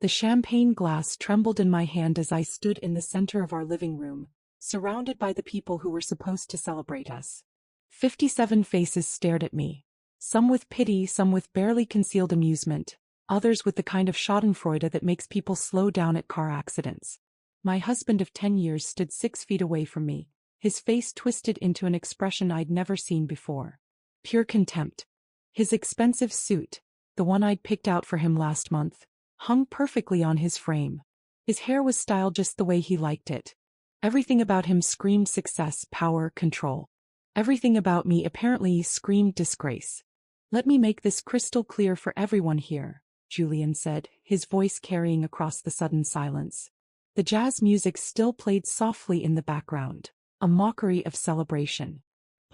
The champagne glass trembled in my hand as I stood in the center of our living room, surrounded by the people who were supposed to celebrate us. 57 faces stared at me. Some with pity, some with barely concealed amusement, others with the kind of schadenfreude that makes people slow down at car accidents. My husband of 10 years stood 6 feet away from me, his face twisted into an expression I'd never seen before. Pure contempt. His expensive suit, the one I'd picked out for him last month, hung perfectly on his frame. His hair was styled just the way he liked it. Everything about him screamed success, power, control. Everything about me apparently screamed disgrace. "Let me make this crystal clear for everyone here," Julian said, his voice carrying across the sudden silence. The jazz music still played softly in the background, a mockery of celebration.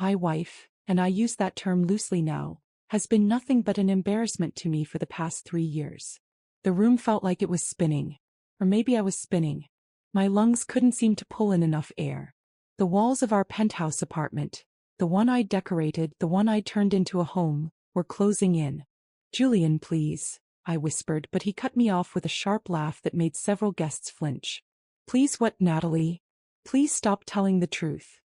"My wife, and I use that term loosely now, has been nothing but an embarrassment to me for the past 3 years." The room felt like it was spinning. Or maybe I was spinning. My lungs couldn't seem to pull in enough air. The walls of our penthouse apartment, the one I'd decorated, the one I'd turned into a home, were closing in. "Julian, please," I whispered, but he cut me off with a sharp laugh that made several guests flinch. "Please what, Natalie? Please stop telling the truth."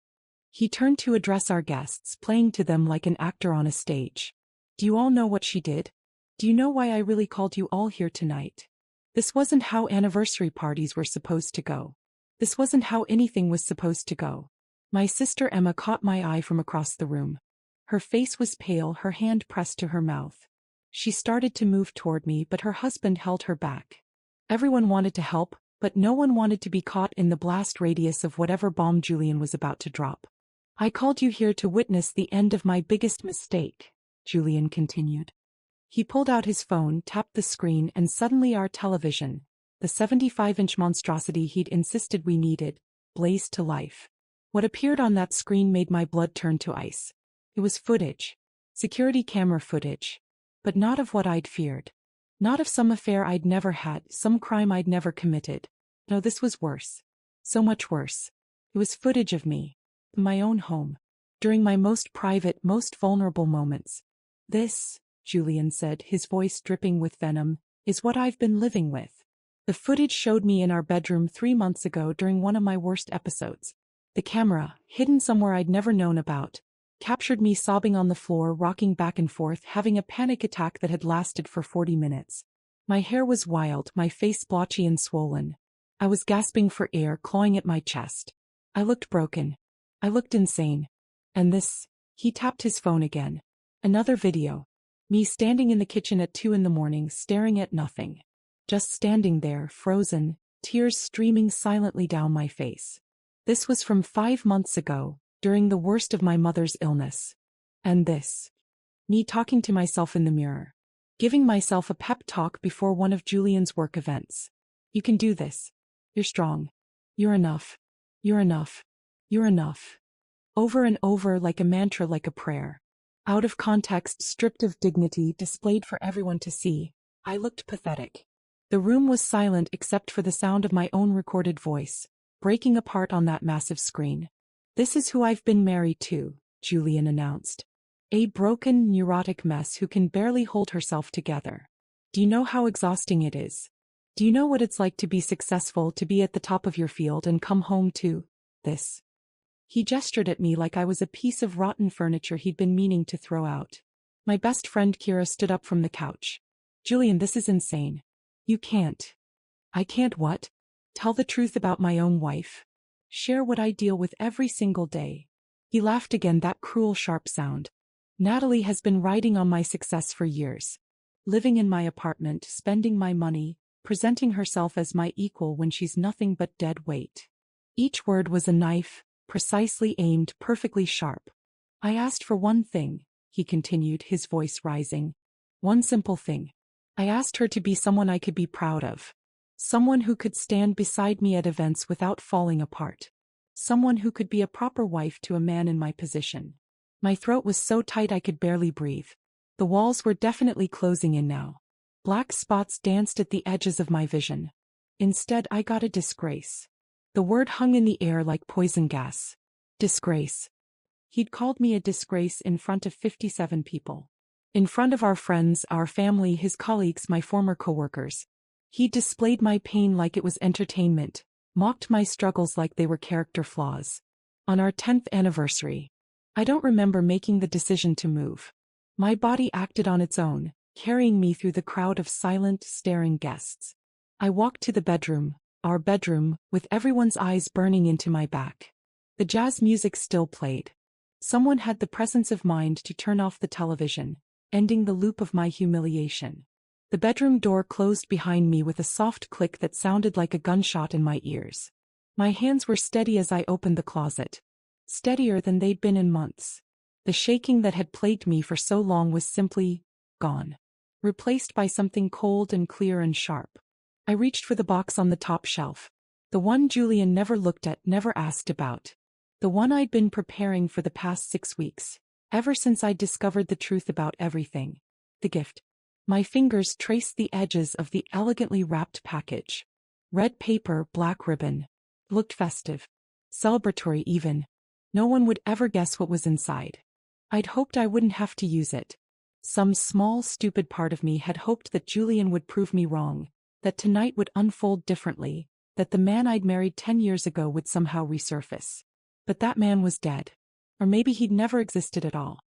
He turned to address our guests, playing to them like an actor on a stage. "Do you all know what she did? Do you know why I really called you all here tonight? This wasn't how anniversary parties were supposed to go. This wasn't how anything was supposed to go." My sister Emma caught my eye from across the room. Her face was pale, her hand pressed to her mouth. She started to move toward me, but her husband held her back. Everyone wanted to help, but no one wanted to be caught in the blast radius of whatever bomb Julian was about to drop. "I called you here to witness the end of my biggest mistake," Julian continued. He pulled out his phone, tapped the screen, and suddenly our television, the 75-inch monstrosity he'd insisted we needed, blazed to life. What appeared on that screen made my blood turn to ice. It was footage. Security camera footage. But not of what I'd feared. Not of some affair I'd never had, some crime I'd never committed. No, this was worse. So much worse. It was footage of me. In my own home. During my most private, most vulnerable moments. "This," Julian said, his voice dripping with venom, "is what I've been living with." The footage showed me in our bedroom 3 months ago during one of my worst episodes. The camera, hidden somewhere I'd never known about, captured me sobbing on the floor, rocking back and forth, having a panic attack that had lasted for 40 minutes. My hair was wild, my face blotchy and swollen. I was gasping for air, clawing at my chest. I looked broken. I looked insane. And this, he tapped his phone again. Another video. Me standing in the kitchen at 2 in the morning, staring at nothing. Just standing there, frozen, tears streaming silently down my face. This was from 5 months ago, during the worst of my mother's illness. And this. Me talking to myself in the mirror. Giving myself a pep talk before one of Julian's work events. "You can do this. You're strong. You're enough. You're enough. You're enough." Over and over, like a mantra, like a prayer. Out of context, stripped of dignity, displayed for everyone to see, I looked pathetic. The room was silent except for the sound of my own recorded voice, breaking apart on that massive screen. "This is who I've been married to," Julian announced. "A broken, neurotic mess who can barely hold herself together. Do you know how exhausting it is? Do you know what it's like to be successful, to be at the top of your field and come home to this?" He gestured at me like I was a piece of rotten furniture he'd been meaning to throw out. My best friend Kira stood up from the couch. "Julian, this is insane. You can't." "I can't what?" "Tell the truth about my own wife. Share what I deal with every single day." He laughed again, that cruel sharp sound. "Natalie has been riding on my success for years. Living in my apartment, spending my money, presenting herself as my equal when she's nothing but dead weight." Each word was a knife, precisely aimed, perfectly sharp. "I asked for one thing," he continued, his voice rising. "One simple thing. I asked her to be someone I could be proud of. Someone who could stand beside me at events without falling apart. Someone who could be a proper wife to a man in my position." My throat was so tight I could barely breathe. The walls were definitely closing in now. Black spots danced at the edges of my vision. Instead, I got a disgrace. The word hung in the air like poison gas. Disgrace. He'd called me a disgrace in front of 57 people. In front of our friends, our family, his colleagues, my former coworkers. He displayed my pain like it was entertainment, mocked my struggles like they were character flaws. On our 10th anniversary, I don't remember making the decision to move. My body acted on its own, carrying me through the crowd of silent, staring guests. I walked to the bedroom, our bedroom, with everyone's eyes burning into my back. The jazz music still played. Someone had the presence of mind to turn off the television, ending the loop of my humiliation. The bedroom door closed behind me with a soft click that sounded like a gunshot in my ears. My hands were steady as I opened the closet. Steadier than they'd been in months. The shaking that had plagued me for so long was simply gone. Replaced by something cold and clear and sharp. I reached for the box on the top shelf. The one Julian never looked at, never asked about. The one I'd been preparing for the past 6 weeks. Ever since I'd discovered the truth about everything. The gift. My fingers traced the edges of the elegantly wrapped package. Red paper, black ribbon. Looked festive. Celebratory even. No one would ever guess what was inside. I'd hoped I wouldn't have to use it. Some small, stupid part of me had hoped that Julian would prove me wrong, that tonight would unfold differently, that the man I'd married 10 years ago would somehow resurface. But that man was dead. Or maybe he'd never existed at all.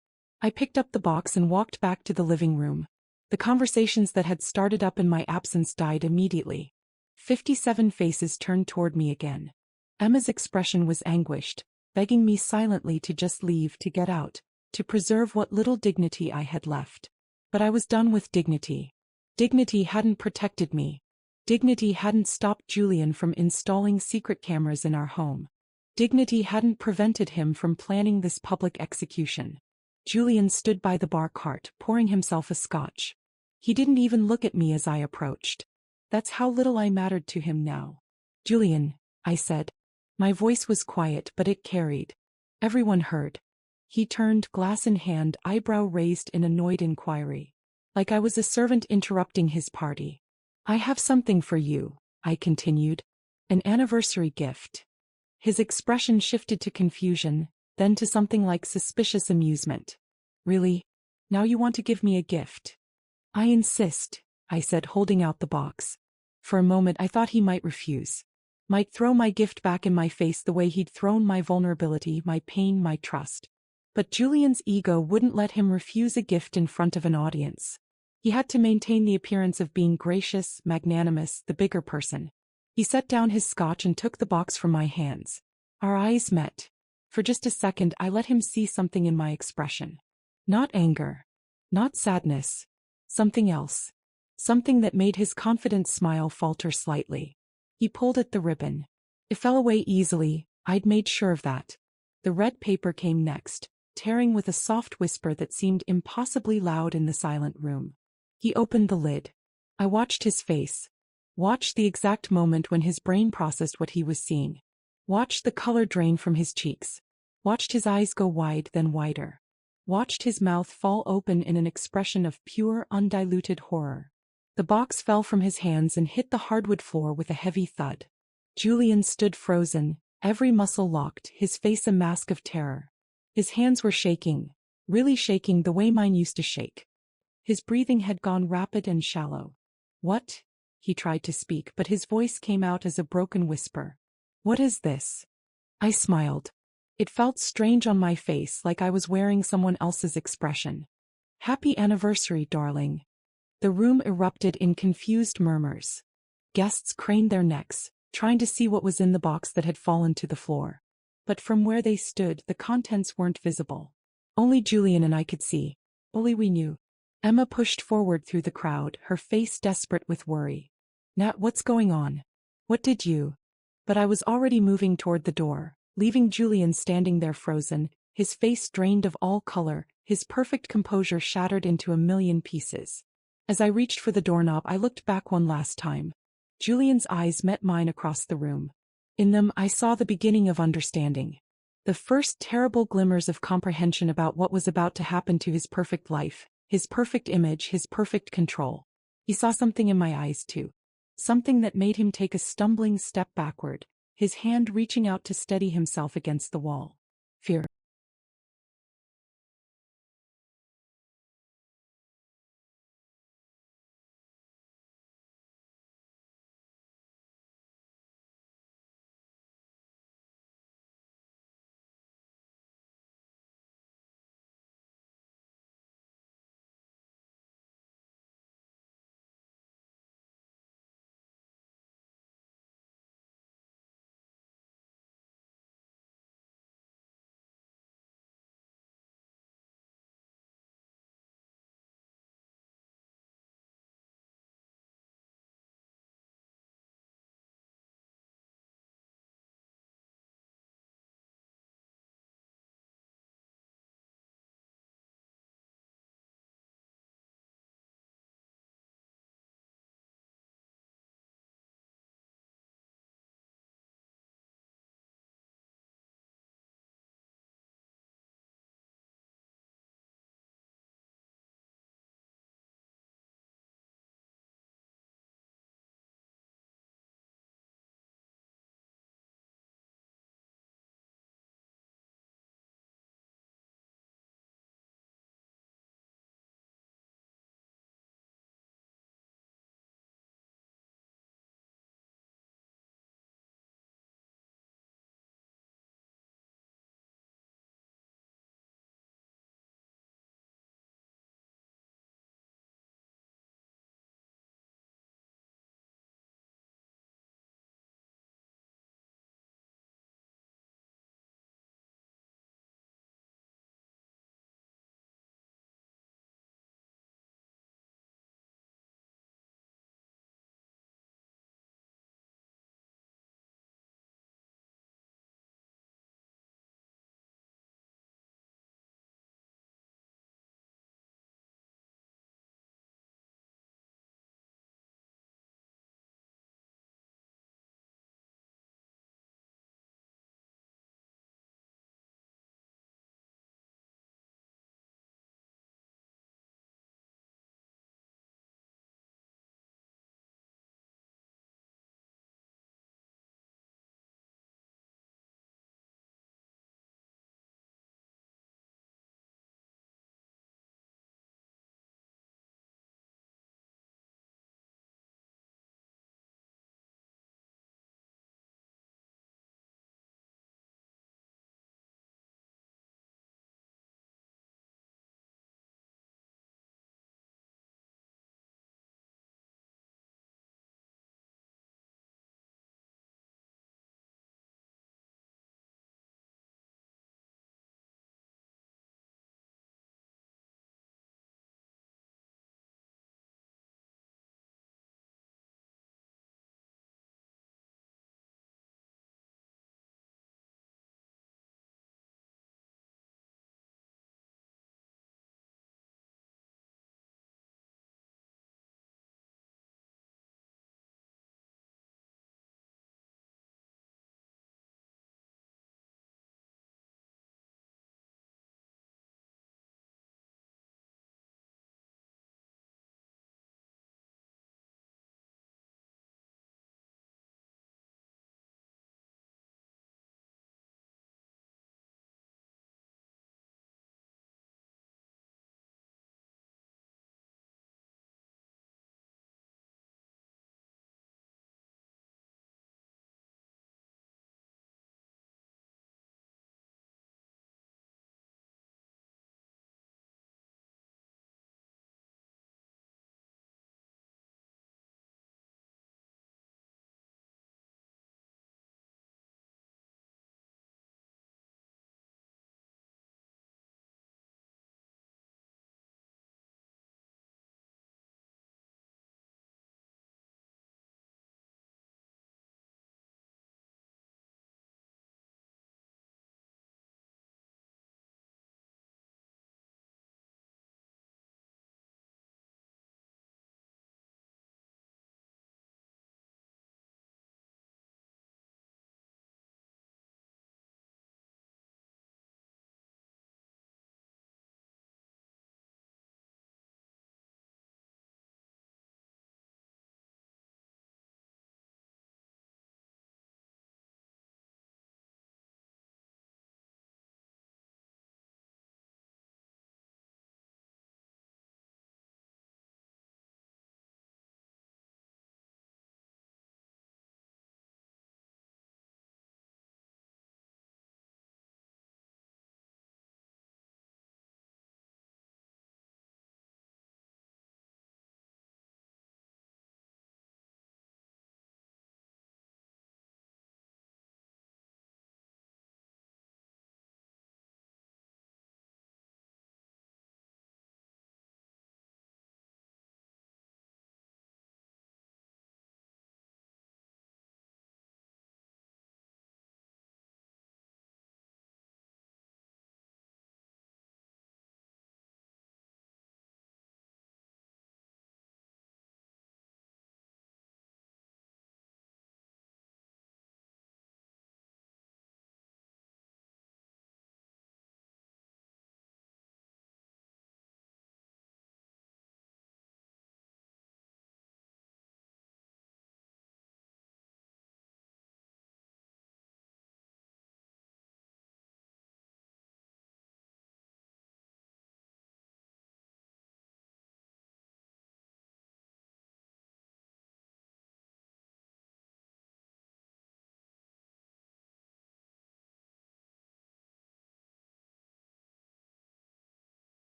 I picked up the box and walked back to the living room. The conversations that had started up in my absence died immediately. 57 faces turned toward me again. Emma's expression was anguished, begging me silently to just leave, to get out, to preserve what little dignity I had left. But I was done with dignity. Dignity hadn't protected me. Dignity hadn't stopped Julian from installing secret cameras in our home. Dignity hadn't prevented him from planning this public execution. Julian stood by the bar cart, pouring himself a scotch. He didn't even look at me as I approached. That's how little I mattered to him now. "Julian," I said. My voice was quiet, but it carried. Everyone heard. He turned, glass in hand, eyebrow raised in annoyed inquiry. Like I was a servant interrupting his party. "I have something for you," I continued. "An anniversary gift." His expression shifted to confusion, then to something like suspicious amusement. "Really? Now you want to give me a gift?" "I insist," I said, holding out the box. For a moment I thought he might refuse. Might throw my gift back in my face the way he'd thrown my vulnerability, my pain, my trust. But Julian's ego wouldn't let him refuse a gift in front of an audience. He had to maintain the appearance of being gracious, magnanimous, the bigger person. He set down his scotch and took the box from my hands. Our eyes met. For just a second I let him see something in my expression. Not anger. Not sadness. Something else. Something that made his confident smile falter slightly. He pulled at the ribbon. It fell away easily, I'd made sure of that. The red paper came next, tearing with a soft whisper that seemed impossibly loud in the silent room. He opened the lid. I watched his face. Watched the exact moment when his brain processed what he was seeing. Watched the color drain from his cheeks. Watched his eyes go wide, then wider. Watched his mouth fall open in an expression of pure, undiluted horror. The box fell from his hands and hit the hardwood floor with a heavy thud. Julian stood frozen, every muscle locked, his face a mask of terror. His hands were shaking, really shaking the way mine used to shake. His breathing had gone rapid and shallow. "What?" He tried to speak, but his voice came out as a broken whisper. "What is this?" I smiled. It felt strange on my face, like I was wearing someone else's expression. "Happy anniversary, darling." The room erupted in confused murmurs. Guests craned their necks, trying to see what was in the box that had fallen to the floor. But from where they stood, the contents weren't visible. Only Julian and I could see. Only we knew. Emma pushed forward through the crowd, her face desperate with worry. "Nat, what's going on? What did you?" But I was already moving toward the door, leaving Julian standing there frozen, his face drained of all color, his perfect composure shattered into a million pieces. As I reached for the doorknob, I looked back one last time. Julian's eyes met mine across the room. In them, I saw the beginning of understanding. The first terrible glimmers of comprehension about what was about to happen to his perfect life, his perfect image, his perfect control. He saw something in my eyes too. Something that made him take a stumbling step backward, his hand reaching out to steady himself against the wall.